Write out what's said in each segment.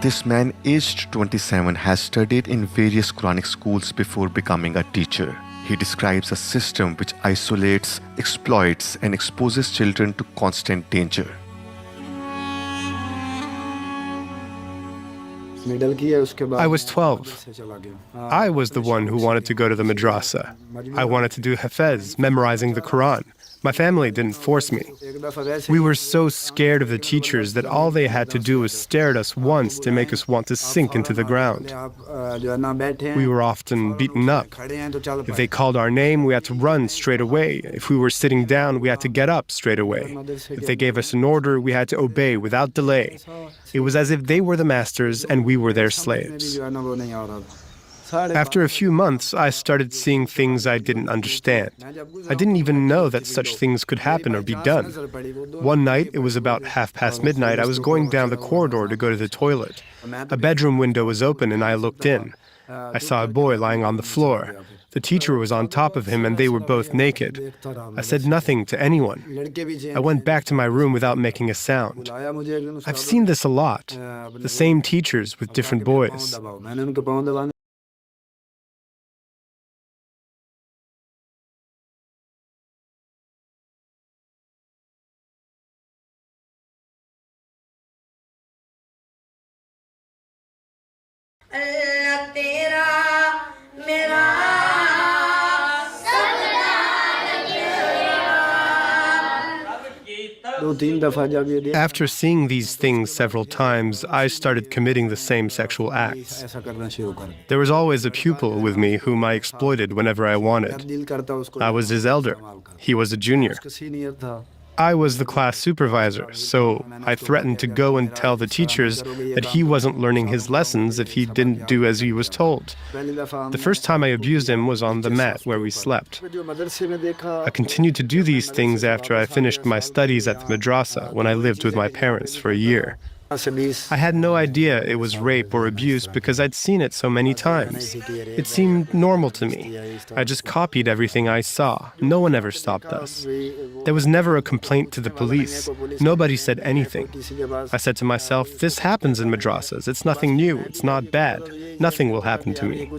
This man, aged 27, has studied in various Quranic schools before becoming a teacher. He describes a system which isolates, exploits, and exposes children to constant danger. I was 12. I was the one who wanted to go to the madrasa. I wanted to do hafez, memorizing the Quran. My family didn't force me. We were so scared of the teachers that all they had to do was stare at us once to make us want to sink into the ground. We were often beaten up. If they called our name, we had to run straight away. If we were sitting down, we had to get up straight away. If they gave us an order, we had to obey without delay. It was as if they were the masters and we were their slaves. After a few months, I started seeing things I didn't understand. I didn't even know that such things could happen or be done. One night, it was about midnight, I was going down the corridor to go to the toilet. A bedroom window was open and I looked in. I saw a boy lying on the floor. The teacher was on top of him and they were both naked. I said nothing to anyone. I went back to my room without making a sound. I've seen this a lot. The same teachers with different boys. After seeing these things several times, I started committing the same sexual acts. There was always a pupil with me whom I exploited whenever I wanted. I was his elder. He was a junior. I was the class supervisor, so I threatened to go and tell the teachers that he wasn't learning his lessons if he didn't do as he was told. The first time I abused him was on the mat where we slept. I continued to do these things after I finished my studies at the madrasa when I lived with my parents for a year. I had no idea it was rape or abuse because I'd seen it so many times. It seemed normal to me. I just copied everything I saw. No one ever stopped us. There was never a complaint to the police. Nobody said anything. I said to myself, this happens in madrasas. It's nothing new. It's not bad. Nothing will happen to me.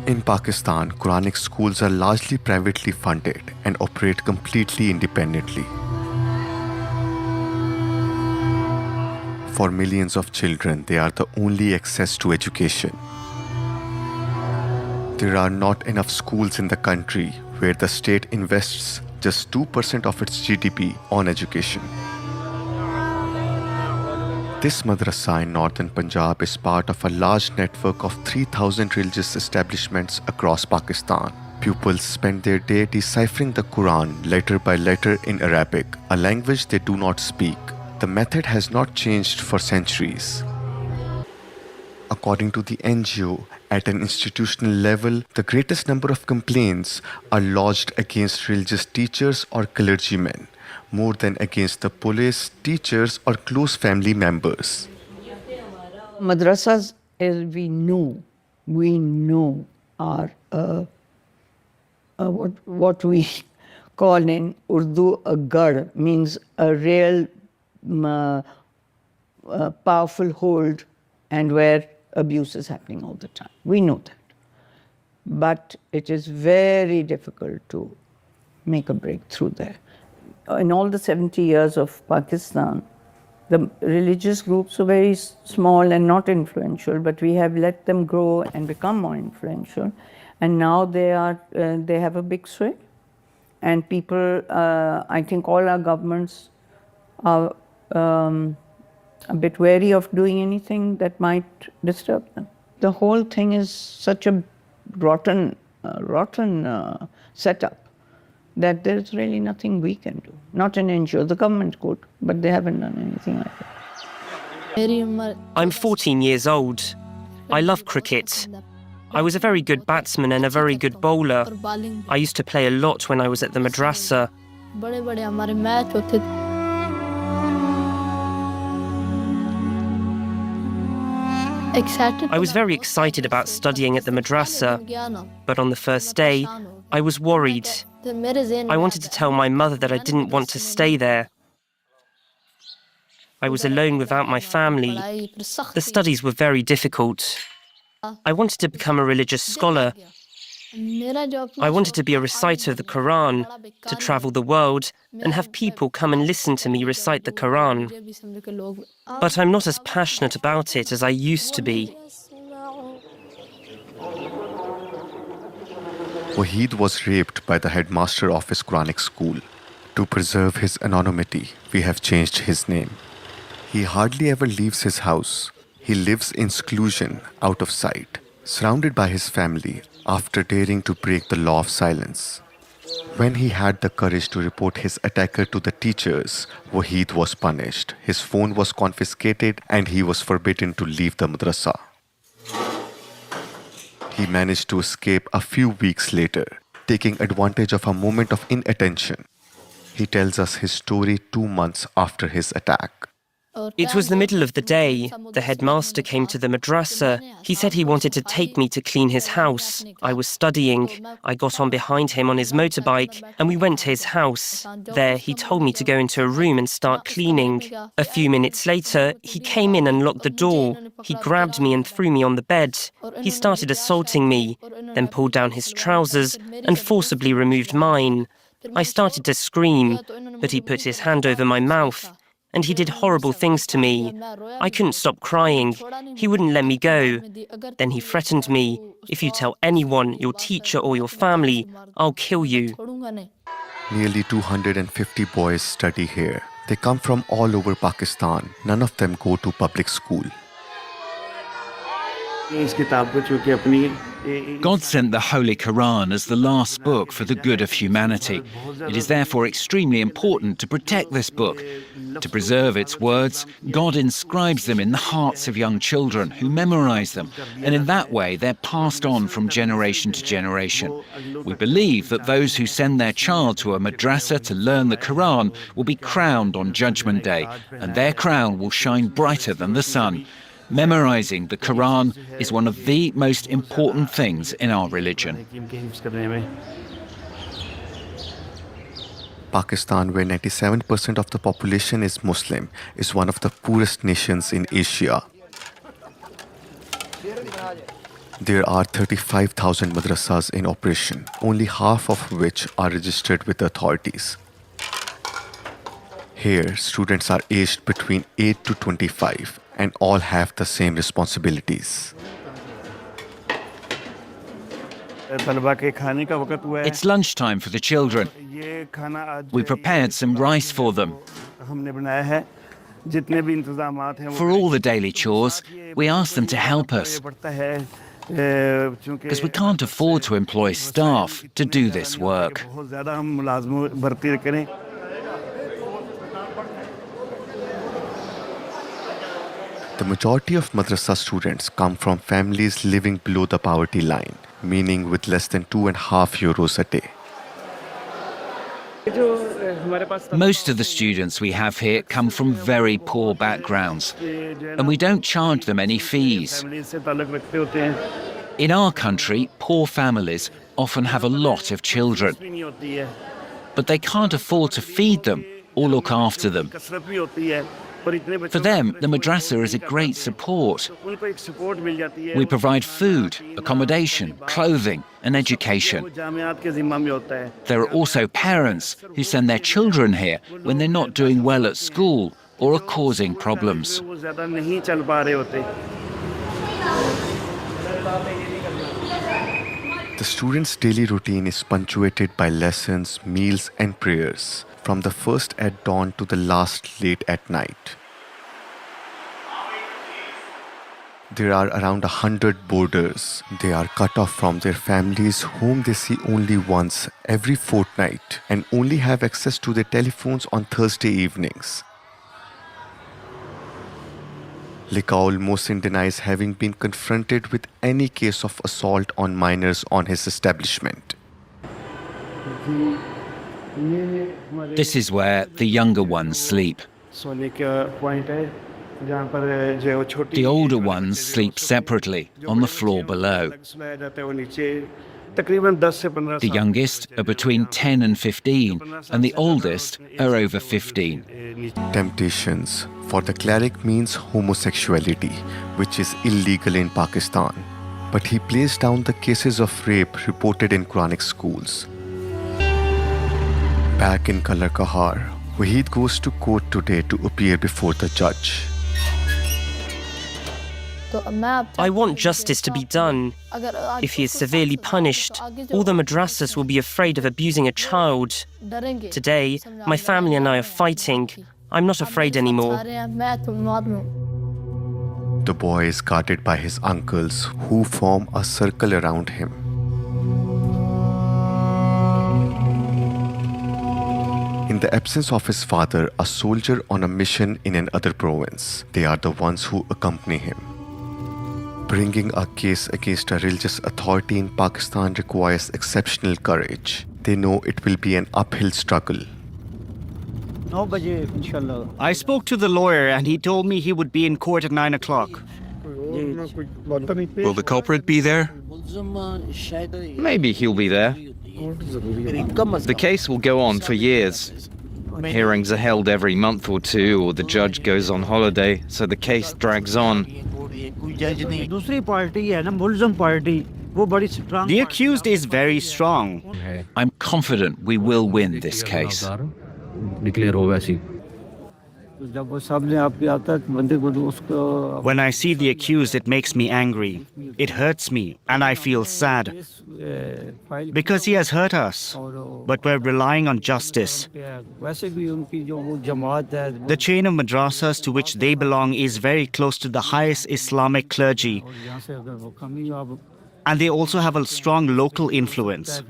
In Pakistan, Quranic schools are largely privately funded and operate completely independently. For millions of children, they are the only access to education. There are not enough schools in the country where the state invests just 2% of its GDP on education. This madrasa in northern Punjab is part of a large network of 3,000 religious establishments across Pakistan. Pupils spend their day deciphering the Quran letter by letter in Arabic, a language they do not speak. The method has not changed for centuries. According to the NGO, at an institutional level, the greatest number of complaints are lodged against religious teachers or clergymen, more than against the police, teachers, or close family members. Madrasas, as we know are what we call in Urdu a gar, means a real powerful hold and where abuse is happening all the time. We know that. But it is very difficult to make a breakthrough there. In all the 70 years of Pakistan, the religious groups were very small and not influential, but we have let them grow and become more influential. And now they have a big sway. And people, I think all our governments are a bit wary of doing anything that might disturb them. The whole thing is such a rotten setup that there's really nothing we can do. Not an NGO, the government could, but they haven't done anything like that. I'm 14 years old. I love cricket. I was a very good batsman and a very good bowler. I used to play a lot when I was at the madrasa. I was very excited about studying at the madrasa, but on the first day, I was worried. I wanted to tell my mother that I didn't want to stay there. I was alone without my family. The studies were very difficult. I wanted to become a religious scholar. I wanted to be a reciter of the Quran, to travel the world and have people come and listen to me recite the Quran. But I'm not as passionate about it as I used to be. Wahid was raped by the headmaster of his Quranic school. To preserve his anonymity, we have changed his name. He hardly ever leaves his house. He lives in seclusion, out of sight, surrounded by his family, after daring to break the law of silence. When he had the courage to report his attacker to the teachers, Wahid was punished. His phone was confiscated and he was forbidden to leave the madrasa. He managed to escape a few weeks later, taking advantage of a moment of inattention. He tells us his story 2 months after his attack. It was the middle of the day. The headmaster came to the madrasa. He said he wanted to take me to clean his house. I was studying. I got on behind him on his motorbike and we went to his house. There, he told me to go into a room and start cleaning. A few minutes later, he came in and locked the door. He grabbed me and threw me on the bed. He started assaulting me, then pulled down his trousers and forcibly removed mine. I started to scream, but he put his hand over my mouth. And he did horrible things to me. I couldn't stop crying. He wouldn't let me go. Then he threatened me, if you tell anyone, your teacher or your family, I'll kill you. Nearly 250 boys study here. They come from all over Pakistan. None of them go to public school. God sent the Holy Quran as the last book for the good of humanity. It is therefore extremely important to protect this book. To preserve its words, God inscribes them in the hearts of young children who memorize them, and in that way they're passed on from generation to generation. We believe that those who send their child to a madrasa to learn the Quran will be crowned on Judgment Day, and their crown will shine brighter than the sun. Memorizing the Quran is one of the most important things in our religion. Pakistan, where 97% of the population is Muslim, is one of the poorest nations in Asia. There are 35,000 madrasas in operation, only half of which are registered with the authorities. Here, students are aged between 8 to 25 and all have the same responsibilities. It's lunchtime for the children. We prepared some rice for them. For all the daily chores, we asked them to help us, because we can't afford to employ staff to do this work. The majority of madrasa students come from families living below the poverty line, meaning with less than 2.5 euros a day. Most of the students we have here come from very poor backgrounds, and we don't charge them any fees. In our country, poor families often have a lot of children, but they can't afford to feed them or look after them. For them, the madrasa is a great support. We provide food, accommodation, clothing, and education. There are also parents who send their children here when they're not doing well at school or are causing problems. The students' daily routine is punctuated by lessons, meals, and prayers, from the first at dawn to the last late at night. There are around 100 boarders. They are cut off from their families, whom they see only once every fortnight, and only have access to their telephones on Thursday evenings. Liqaul Mohsin denies having been confronted with any case of assault on minors on his establishment. This is where the younger ones sleep. The older ones sleep separately on the floor below. The youngest are between 10 and 15, and the oldest are over 15. Temptations for the cleric means homosexuality, which is illegal in Pakistan. But he plays down the cases of rape reported in Quranic schools. Back in Kalar Kahar, Wahid goes to court today to appear before the judge. I want justice to be done. If he is severely punished, all the madrasas will be afraid of abusing a child. Today, my family and I are fighting. I'm not afraid anymore. The boy is guarded by his uncles, who form a circle around him. In the absence of his father, a soldier on a mission in another province, they are the ones who accompany him. Bringing a case against a religious authority in Pakistan requires exceptional courage. They know it will be an uphill struggle. I spoke to the lawyer and he told me he would be in court at 9 o'clock. Will the culprit be there? Maybe he'll be there. The case will go on for years. Hearings are held every month or two, or the judge goes on holiday, so the case drags on. The accused is very strong. I'm confident we will win this case. When I see the accused, it makes me angry. It hurts me, and I feel sad. Because he has hurt us, but we're relying on justice. The chain of madrasas to which they belong is very close to the highest Islamic clergy, and they also have a strong local influence.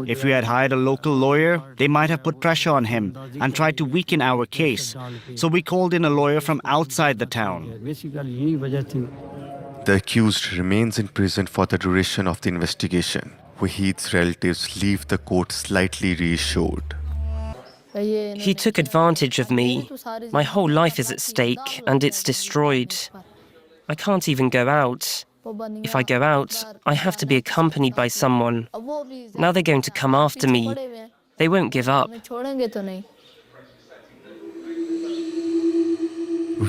If we had hired a local lawyer, they might have put pressure on him and tried to weaken our case. So we called in a lawyer from outside the town. The accused remains in prison for the duration of the investigation. Wahid's relatives leave the court slightly reassured. He took advantage of me. My whole life is at stake, and it's destroyed. I can't even go out. If I go out, I have to be accompanied by someone. Now they're going to come after me. They won't give up.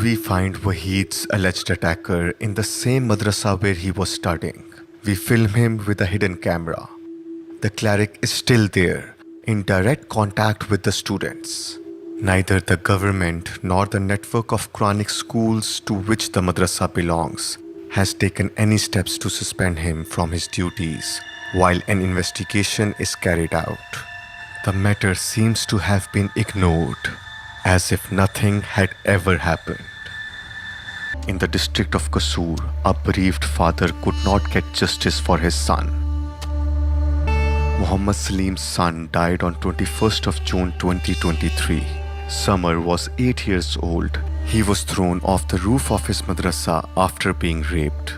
We find Wahid's alleged attacker in the same madrasa where he was studying. We film him with a hidden camera. The cleric is still there, in direct contact with the students. Neither the government nor the network of Quranic schools to which the madrasa belongs has taken any steps to suspend him from his duties while an investigation is carried out. The matter seems to have been ignored, as if nothing had ever happened. In the district of Kasur, a bereaved father could not get justice for his son. Muhammad Salim's son died on 21st of June 2023. Samar was 8 years old. He was thrown off the roof of his madrasa after being raped.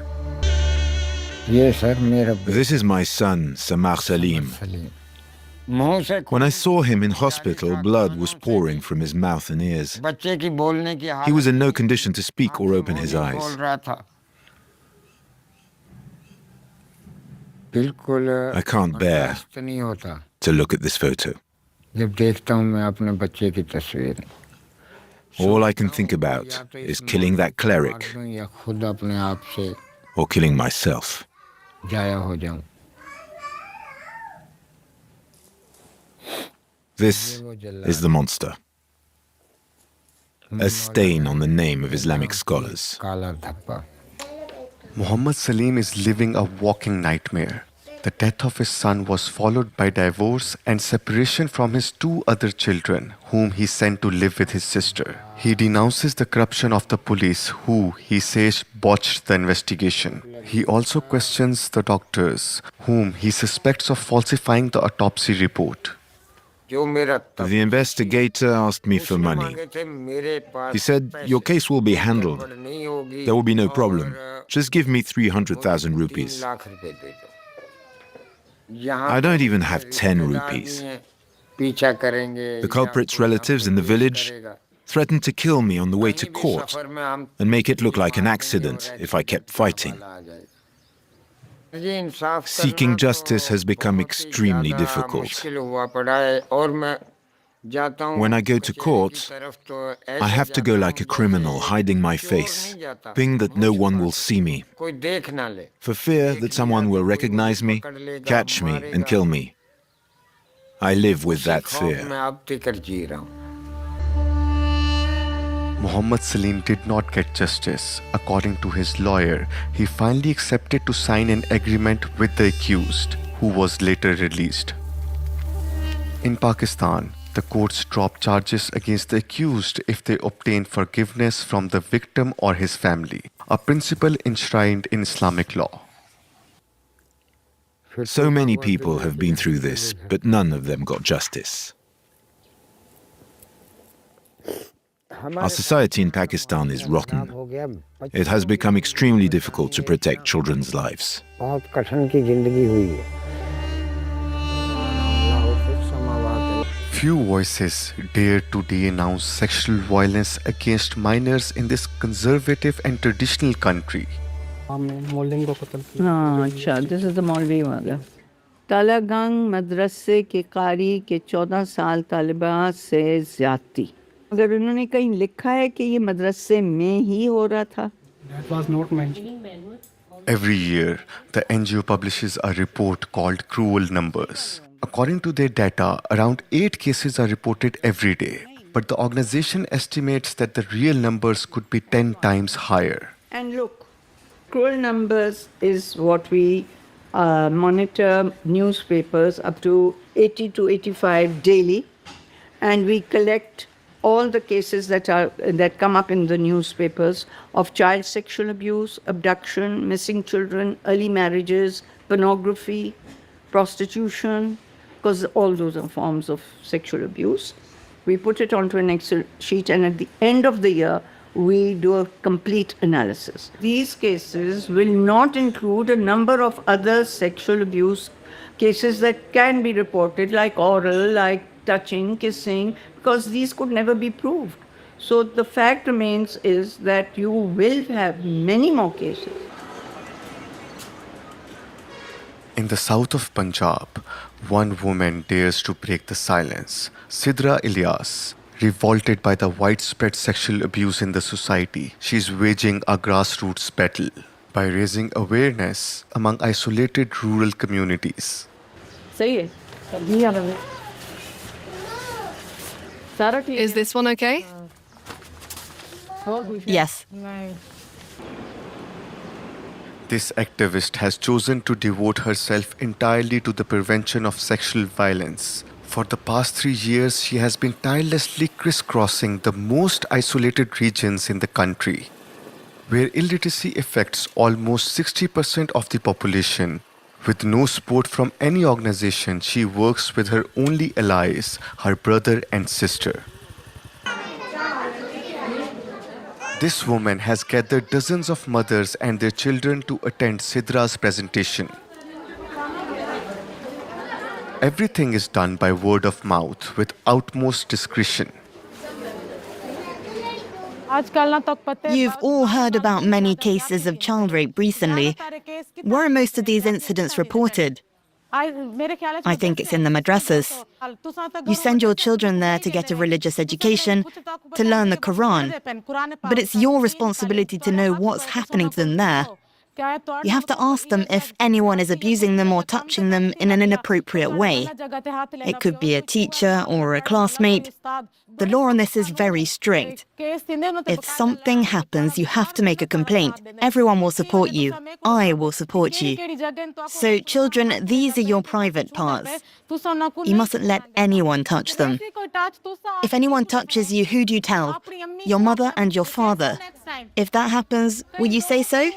This is my son, Samar Salim. When I saw him in hospital, blood was pouring from his mouth and ears. He was in no condition to speak or open his eyes. I can't bear to look at this photo. All I can think about is killing that cleric or killing myself. This is the monster, a stain on the name of Islamic scholars. Muhammad Salim is living a walking nightmare. The death of his son was followed by divorce and separation from his 2 other children, whom he sent to live with his sister. He denounces the corruption of the police, who, he says, botched the investigation. He also questions the doctors, whom he suspects of falsifying the autopsy report. The investigator asked me for money. He said, "Your case will be handled. There will be no problem. Just give me 300,000 rupees. I don't even have 10 rupees. The culprit's relatives in the village threatened to kill me on the way to court and make it look like an accident if I kept fighting. Seeking justice has become extremely difficult. When I go to court, I have to go like a criminal, hiding my face, hoping that no one will see me, for fear that someone will recognize me, catch me, and kill me. I live with that fear. Muhammad Salim did not get justice. According to his lawyer, he finally accepted to sign an agreement with the accused, who was later released. In Pakistan, the courts drop charges against the accused if they obtain forgiveness from the victim or his family, a principle enshrined in Islamic law. So many people have been through this, but none of them got justice. Our society in Pakistan is rotten. It has become extremely difficult to protect children's lives. Few voices dare to denounce sexual violence against minors in this conservative and traditional country. This is the Maulvi wala. Talagang madrase के कारी के 14 साल तालिबा से ज़्यादती. अगर उन्होंने कहीं लिखा है कि ये मदरसे में ही हो रहा था. That was not mentioned. Every year, the NGO publishes a report called Cruel Numbers. According to their data, around 8 cases are reported every day. But the organization estimates that the real numbers could be 10 times higher. And look, Cruel Numbers is what we monitor newspapers up to 80 to 85 daily. And we collect all the cases that come up in the newspapers of child sexual abuse, abduction, missing children, early marriages, pornography, prostitution, because all those are forms of sexual abuse. We put it onto an Excel sheet, and at the end of the year, we do a complete analysis. These cases will not include a number of other sexual abuse cases that can be reported, like oral, like touching, kissing, because these could never be proved. So the fact remains is that you will have many more cases. In the south of Punjab, one woman dares to break the silence. Sidra Ilyas, revolted by the widespread sexual abuse in the society, she is waging a grassroots battle by raising awareness among isolated rural communities. Say it. Is this one okay? Yes. This activist has chosen to devote herself entirely to the prevention of sexual violence. For the past 3 years, she has been tirelessly crisscrossing the most isolated regions in the country, where illiteracy affects almost 60% of the population. With no support from any organization, she works with her only allies, her brother and sister. This woman has gathered dozens of mothers and their children to attend Sidra's presentation. Everything is done by word of mouth with utmost discretion. You've all heard about many cases of child rape recently. Where are most of these incidents reported? I think it's in the madrasas. You send your children there to get a religious education, to learn the Quran. But it's your responsibility to know what's happening to them there. You have to ask them if anyone is abusing them or touching them in an inappropriate way. It could be a teacher or a classmate. The law on this is very strict. If something happens, you have to make a complaint. Everyone will support you. I will support you. So, children, these are your private parts. You mustn't let anyone touch them. If anyone touches you, who do you tell? Your mother and your father. If that happens, will you say so?